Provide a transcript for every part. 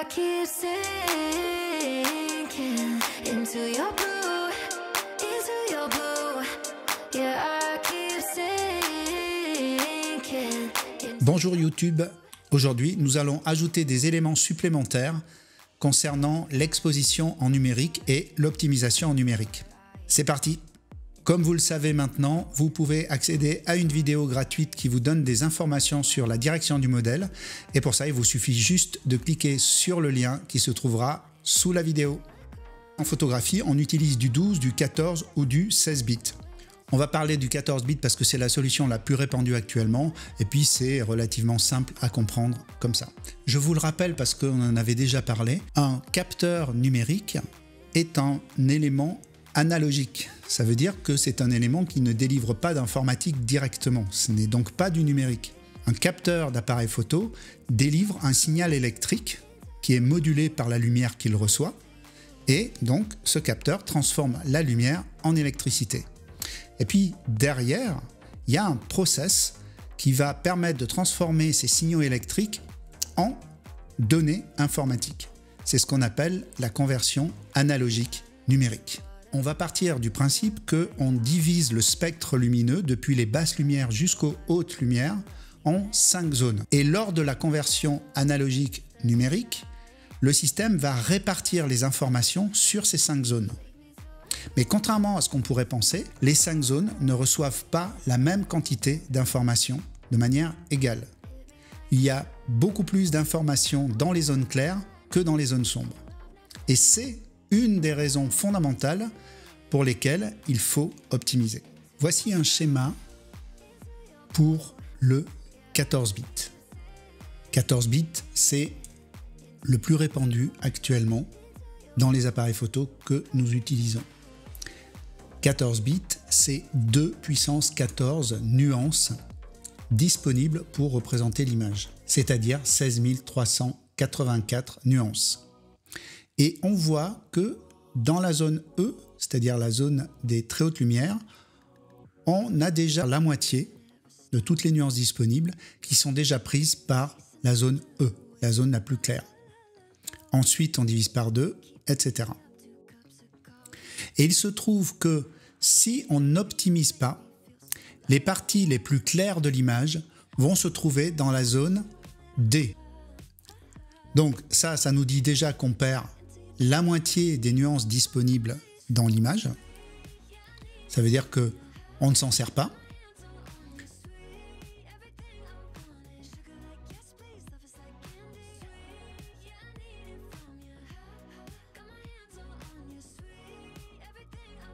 keep sinking into your blue, yeah, I keep sinking. Bonjour YouTube, aujourd'hui nous allons ajouter des éléments supplémentaires concernant l'exposition en numérique et l'optimisation en numérique. C'est parti! Comme vous le savez maintenant, vous pouvez accéder à une vidéo gratuite qui vous donne des informations sur la direction du modèle et pour ça il vous suffit juste de cliquer sur le lien qui se trouvera sous la vidéo. En photographie, on utilise du 12, du 14 ou du 16 bits. On va parler du 14 bits parce que c'est la solution la plus répandue actuellement et puis c'est relativement simple à comprendre comme ça. Je vous le rappelle parce qu'on en avait déjà parlé, un capteur numérique est un élément analogique. Ça veut dire que c'est un élément qui ne délivre pas d'informatique directement. Ce n'est donc pas du numérique. Un capteur d'appareil photo délivre un signal électrique qui est modulé par la lumière qu'il reçoit et donc ce capteur transforme la lumière en électricité. Et puis derrière, il y a un process qui va permettre de transformer ces signaux électriques en données informatiques. C'est ce qu'on appelle la conversion analogique numérique. On va partir du principe qu'on divise le spectre lumineux depuis les basses lumières jusqu'aux hautes lumières en 5 zones. Et lors de la conversion analogique numérique, le système va répartir les informations sur ces 5 zones. Mais contrairement à ce qu'on pourrait penser, les 5 zones ne reçoivent pas la même quantité d'informations de manière égale. Il y a beaucoup plus d'informations dans les zones claires que dans les zones sombres. Et c'est une des raisons fondamentales pour lesquelles il faut optimiser. Voici un schéma pour le 14 bits. 14 bits, c'est le plus répandu actuellement dans les appareils photo que nous utilisons. 14 bits, c'est 2 puissance 14 nuances disponibles pour représenter l'image, c'est-à-dire 16 384 nuances. Et on voit que dans la zone E, c'est-à-dire la zone des très hautes lumières, on a déjà la moitié de toutes les nuances disponibles qui sont déjà prises par la zone E, la zone la plus claire. Ensuite, on divise par 2, etc. Et il se trouve que si on n'optimise pas, les parties les plus claires de l'image vont se trouver dans la zone D. Donc ça nous dit déjà qu'on perd la moitié des nuances disponibles dans l'image. Ça veut dire qu'on ne s'en sert pas.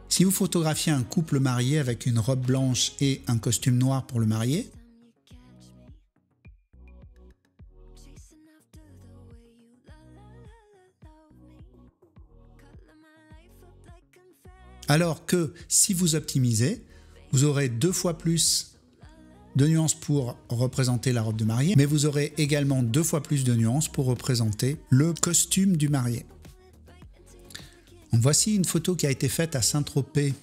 Si vous photographiez un couple marié avec une robe blanche et un costume noir pour le marié, alors que si vous optimisez, vous aurez 2 fois plus de nuances pour représenter la robe de mariée, mais vous aurez également 2 fois plus de nuances pour représenter le costume du marié. Donc voici une photo qui a été faite à Saint-Tropez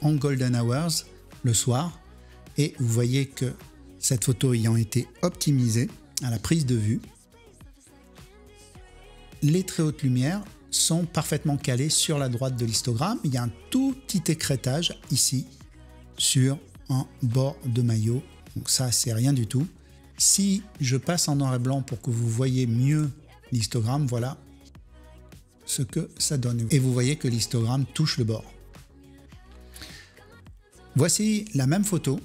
en Golden Hours le soir et vous voyez que cette photo ayant été optimisée à la prise de vue, les très hautes lumières sont parfaitement calées sur la droite de l'histogramme. Il y a un tout petit écrêtage ici sur un bord de maillot. Donc ça, c'est rien du tout. Si je passe en noir et blanc pour que vous voyez mieux l'histogramme, voilà ce que ça donne. Et vous voyez que l'histogramme touche le bord. Voici la même photo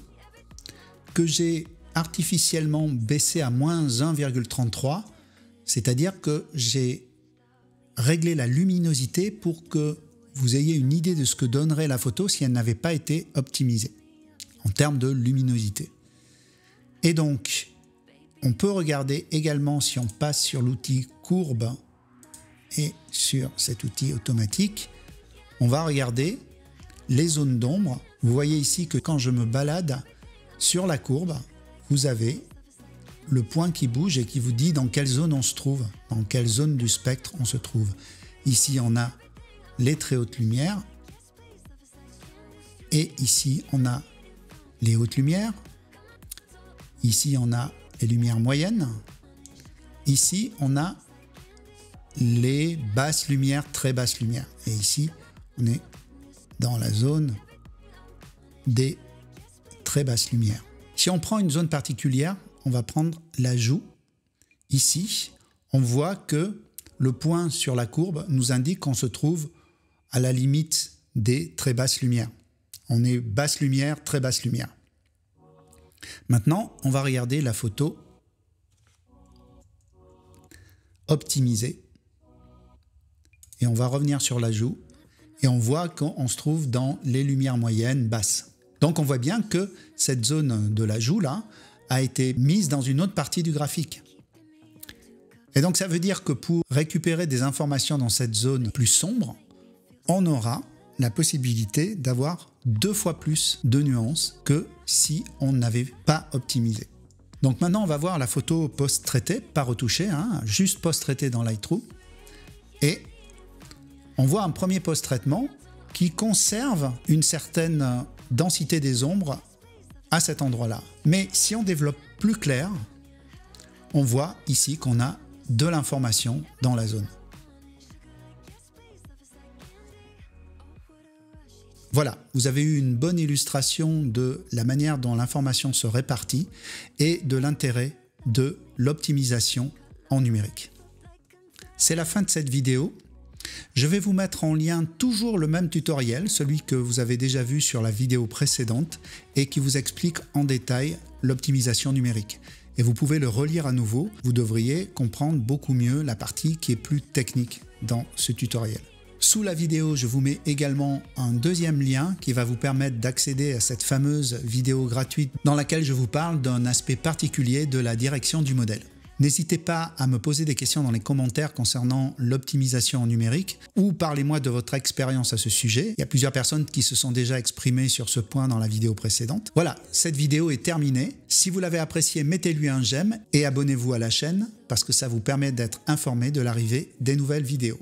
que j'ai artificiellement baissée à moins 1,33, c'est-à-dire que j'ai régler la luminosité pour que vous ayez une idée de ce que donnerait la photo si elle n'avait pas été optimisée en termes de luminosité. Et donc, on peut regarder également si on passe sur l'outil courbe et sur cet outil automatique, on va regarder les zones d'ombre. Vous voyez ici que quand je me balade sur la courbe, vous avez le point qui bouge et qui vous dit dans quelle zone on se trouve, dans quelle zone du spectre on se trouve. Ici, on a les très hautes lumières et ici, on a les hautes lumières. Ici, on a les lumières moyennes. Ici, on a les basses lumières, très basses lumières. Et ici, on est dans la zone des très basses lumières. Si on prend une zone particulière, on va prendre la joue. Ici, on voit que le point sur la courbe nous indique qu'on se trouve à la limite des très basses lumières. On est basse lumière, très basse lumière. Maintenant, on va regarder la photo optimisée. Et on va revenir sur la joue. Et on voit qu'on se trouve dans les lumières moyennes basses. Donc on voit bien que cette zone de la joue là a été mise dans une autre partie du graphique. Et donc ça veut dire que pour récupérer des informations dans cette zone plus sombre, on aura la possibilité d'avoir 2 fois plus de nuances que si on n'avait pas optimisé. Donc maintenant on va voir la photo post-traitée, pas retouchée, hein, juste post-traitée dans Lightroom. Et on voit un premier post-traitement qui conserve une certaine densité des ombres à cet endroit-là. Mais si on développe plus clair, on voit ici qu'on a de l'information dans la zone. Voilà, vous avez eu une bonne illustration de la manière dont l'information se répartit et de l'intérêt de l'optimisation en numérique. C'est la fin de cette vidéo. Je vais vous mettre en lien toujours le même tutoriel, celui que vous avez déjà vu sur la vidéo précédente et qui vous explique en détail l'optimisation numérique. Et vous pouvez le relire à nouveau, vous devriez comprendre beaucoup mieux la partie qui est plus technique dans ce tutoriel. Sous la vidéo, je vous mets également un deuxième lien qui va vous permettre d'accéder à cette fameuse vidéo gratuite dans laquelle je vous parle d'un aspect particulier de la direction du modèle. N'hésitez pas à me poser des questions dans les commentaires concernant l'optimisation en numérique ou parlez-moi de votre expérience à ce sujet. Il y a plusieurs personnes qui se sont déjà exprimées sur ce point dans la vidéo précédente. Voilà, cette vidéo est terminée. Si vous l'avez appréciée, mettez-lui un j'aime et abonnez-vous à la chaîne parce que ça vous permet d'être informé de l'arrivée des nouvelles vidéos.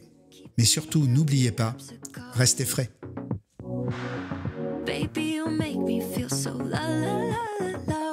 Mais surtout, n'oubliez pas, restez frais. Baby, you make me feel so la la la la.